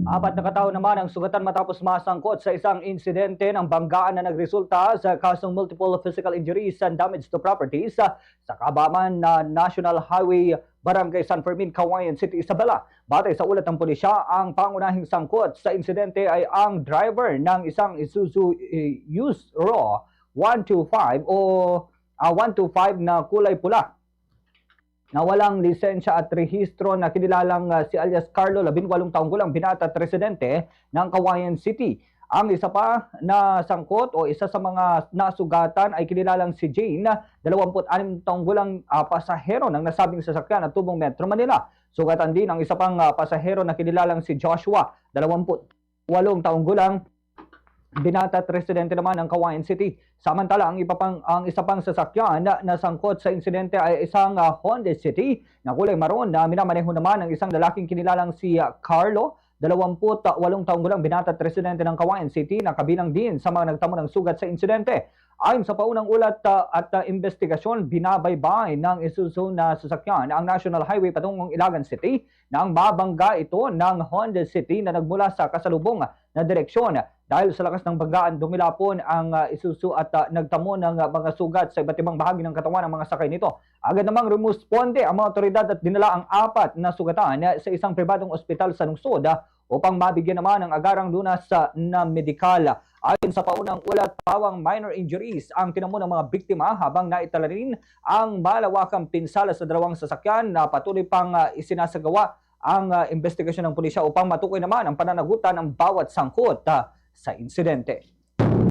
Apat na katao naman ang sugatan matapos masangkot sa isang insidente ng banggaan na nagresulta sa kasong multiple physical injuries and damage to properties sa kabaman na National Highway Barangay San Fermin, Cauayan City, Isabela. Batay sa ulat ng pulisya, ang pangunahing sangkot sa insidente ay ang driver ng isang Isuzu Yusro 125 125 na kulay pula na walang lisensya at rehistro na kinilalang si alias Carlo, 18 taong gulang, binata at residente ng Cauayan City. Ang isa pa na sangkot o isa sa mga nasugatan ay kinilalang si Jane, 26 taong gulang pasahero ng nasabing sasakyan at tubong Metro Manila. Sugatan din ang isa pang pasahero na kinilalang si Joshua, 28 taong gulang, binata at residente naman ng Cauayan City. Samantala, ang isa pang sasakyan na sangkot sa insidente ay isang Honda City na kulay maroon na minamaneho naman ng isang lalaking kinilalang si Carlo, 28 taong gulang, binata at residente ng Cauayan City, na kabilang din sa mga nagtamo ng sugat sa insidente. Ayon sa paunang ulat at investigasyon, binabaybay ng Isuzu na sasakyan ang National Highway patungong Ilagan City nang mabangga ito ng Honda City na nagmula sa kasalubong na direksyon. Dahil sa lakas ng banggaan, dumilapon ang Isuzu at nagtamo ng mga sugat sa iba't ibang bahagi ng katawan ng mga sakay nito. Agad namang rumusponde ang mga otoridad at dinala ang apat na sugatan sa isang pribadong ospital sa lungsod upang mabigyan naman ng agarang lunas na medikal. Ayon sa paunang ulat, pawang minor injuries ang tinamo ng mga biktima, habang naitala rin ang malawakang pinsala sa dalawang sasakyan na patuloy pang isinasagawa ang investigasyon ng pulisya upang matukoy naman ang pananagutan ng bawat sangkot sa insidente.